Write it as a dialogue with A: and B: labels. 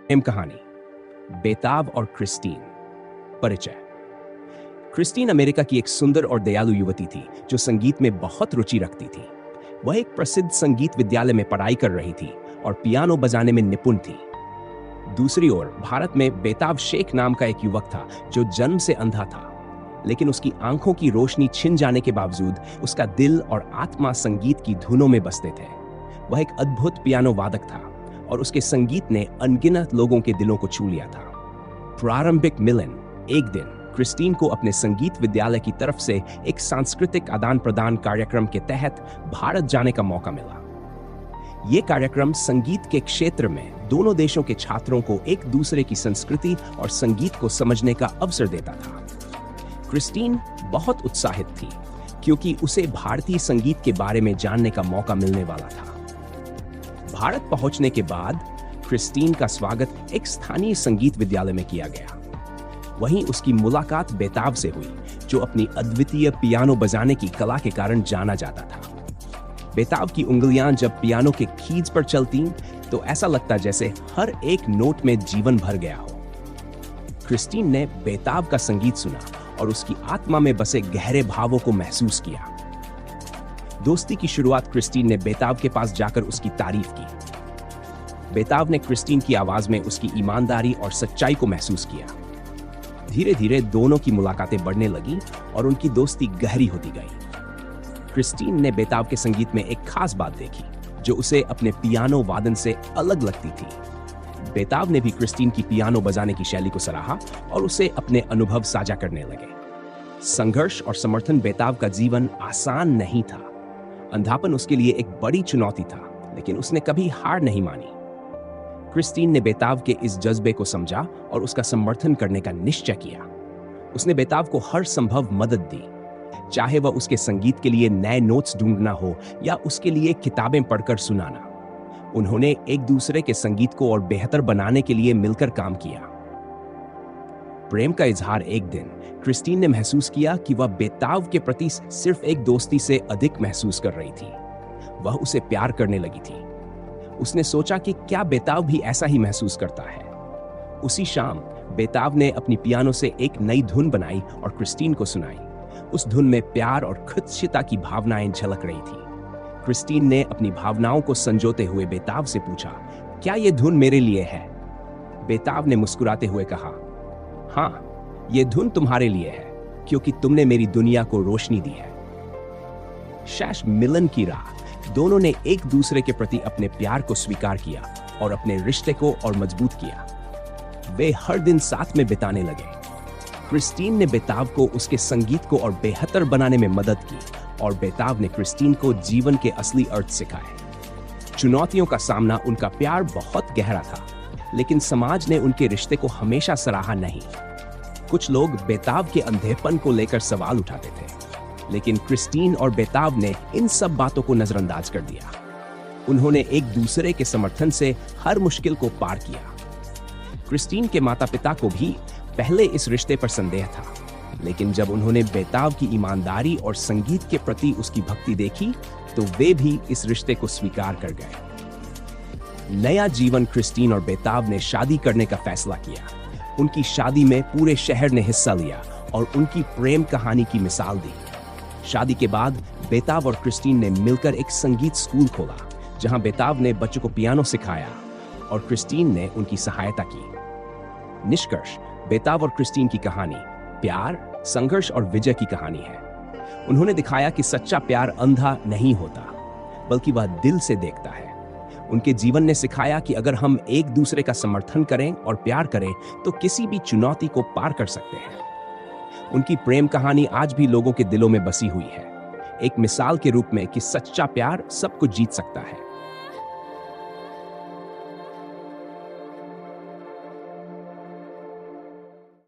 A: प्रेम कहानी बेताब और क्रिस्टीन। परिचय। क्रिस्टीन अमेरिका की एक सुंदर और दयालु युवती थी जो संगीत में बहुत रुचि रखती थी। वह एक प्रसिद्ध संगीत विद्यालय में पढ़ाई कर रही थी और पियानो बजाने में निपुण थी। दूसरी ओर भारत में बेताब शेख नाम का एक युवक था जो जन्म से अंधा था, लेकिन उसकी आंखों की रोशनी छिन जाने के बावजूद उसका दिल और आत्मा संगीत की धुनों में बसते थे। वह एक अद्भुत पियानो वादक था और उसके संगीत ने अनगिनत लोगों के दिलों को छू लिया था। प्रारंभिक मिलन। एक दिन क्रिस्टीन को अपने संगीत विद्यालय की तरफ से एक सांस्कृतिक आदान प्रदान कार्यक्रम के तहत भारत जाने का मौका मिला। यह कार्यक्रम संगीत के क्षेत्र में दोनों देशों के छात्रों को एक दूसरे की संस्कृति और संगीत को समझने का अवसर देता था। क्रिस्टीन बहुत उत्साहित थी क्योंकि उसे भारतीय संगीत के बारे में जानने का मौका मिलने वाला था। भारत पहुंचने के बाद क्रिस्टीन का स्वागत एक स्थानीय संगीत विद्यालय में किया गया। वहीं उसकी मुलाकात बेताब से हुई जो अपनी अद्वितीय पियानो बजाने की कला के कारण जाना जाता था। बेताब की उंगलियां जब पियानो के कीज पर चलती तो ऐसा लगता जैसे हर एक नोट में जीवन भर गया हो। क्रिस्टीन ने बेताब का संगीत सुना और उसकी आत्मा में बसे गहरे भावों को महसूस किया। दोस्ती की शुरुआत क्रिस्टीन ने बेताब के पास जाकर उसकी तारीफ की। बेताब ने क्रिस्टीन की आवाज में उसकी ईमानदारी और सच्चाई को महसूस किया। धीरे धीरे दोनों की मुलाकातें बढ़ने लगी और उनकी दोस्ती गहरी होती गई। क्रिस्टीन ने बेताब के संगीत में एक खास बात देखी जो उसे अपने पियानो वादन से अलग लगती थी। बेताब ने भी क्रिस्टीन की पियानो बजाने की शैली को सराहा और उसे अपने अनुभव साझा करने लगे। संघर्ष और समर्थन। बेताब का जीवन आसान नहीं था। अंधापन उसके लिए एक बड़ी चुनौती था, लेकिन उसने कभी हार नहीं मानी। क्रिस्टीन ने बेताब के इस जज्बे को समझा और उसका समर्थन करने का निश्चय किया। उसने बेताब को हर संभव मदद दी, चाहे वह उसके संगीत के लिए नए नोट्स ढूंढना हो या उसके लिए किताबें पढ़कर सुनाना। उन्होंने एक दूसरे के संगीत को और बेहतर बनाने के लिए मिलकर काम किया। प्रेम का इजहार। एक दिन क्रिस्टीन ने महसूस किया कि वह बेताब के प्रति सिर्फ एक दोस्ती से अधिक महसूस कर रही थी। वह उसे प्यार करने लगी थी। उसने सोचा कि क्या बेताब भी ऐसा ही महसूस करता है। उसी शाम बेताब ने अपनी पियानो से एक नई धुन बनाई और क्रिस्टीन को सुनाई। उस धुन में प्यार और खुदशिता की भावनाएं झलक रही थी। क्रिस्टीन ने अपनी भावनाओं को संजोते हुए बेताब से पूछा, क्या यह धुन मेरे लिए है? बेताब ने मुस्कुराते हुए कहा, हाँ, यह धुन तुम्हारे लिए है क्योंकि तुमने मेरी दुनिया को रोशनी दी है। शेष मिलन की राह। दोनों ने एक दूसरे के प्रति अपने प्यार को स्वीकार किया और अपने रिश्ते को और मजबूत किया। वे हर दिन साथ में बिताने लगे। क्रिस्टीन ने बेताब को उसके संगीत को और बेहतर बनाने में मदद की और बेताब ने क्रिस्टीन को जीवन के असली अर्थ सिखाए। चुनौतियों का सामना। उनका प्यार बहुत गहरा था, लेकिन समाज ने उनके रिश्ते को हमेशा सराहा नहीं। कुछ लोग बेताब के अंधेपन को लेकर सवाल उठाते थे, लेकिन क्रिस्टीन और बेताब ने इन सब बातों को नजरअंदाज कर दिया। उन्होंने एक दूसरे के समर्थन से हर मुश्किल को पार किया। क्रिस्टीन के माता पिता को भी पहले इस रिश्ते पर संदेह था, लेकिन जब उन्होंने बेताब की ईमानदारी और संगीत के प्रति उसकी भक्ति देखी तो वे भी इस रिश्ते को स्वीकार कर गए। नया जीवन। क्रिस्टीन और बेताब ने शादी करने का फैसला किया। उनकी शादी में पूरे शहर ने हिस्सा लिया और उनकी प्रेम कहानी की मिसाल दी। शादी के बाद बेताब और क्रिस्टीन ने मिलकर एक संगीत स्कूल खोला जहां बेताब ने बच्चों को पियानो सिखाया और क्रिस्टीन ने उनकी सहायता की। निष्कर्ष। बेताब और क्रिस्टीन की कहानी प्यार, संघर्ष और विजय की कहानी है। उन्होंने दिखाया कि सच्चा प्यार अंधा नहीं होता, बल्कि वह दिल से देखता है। उनके जीवन ने सिखाया कि अगर हम एक दूसरे का समर्थन करें और प्यार करें तो किसी भी चुनौती को पार कर सकते हैं। उनकी प्रेम कहानी आज भी लोगों के दिलों में बसी हुई है, एक मिसाल के रूप में कि सच्चा प्यार सब कुछ जीत सकता है।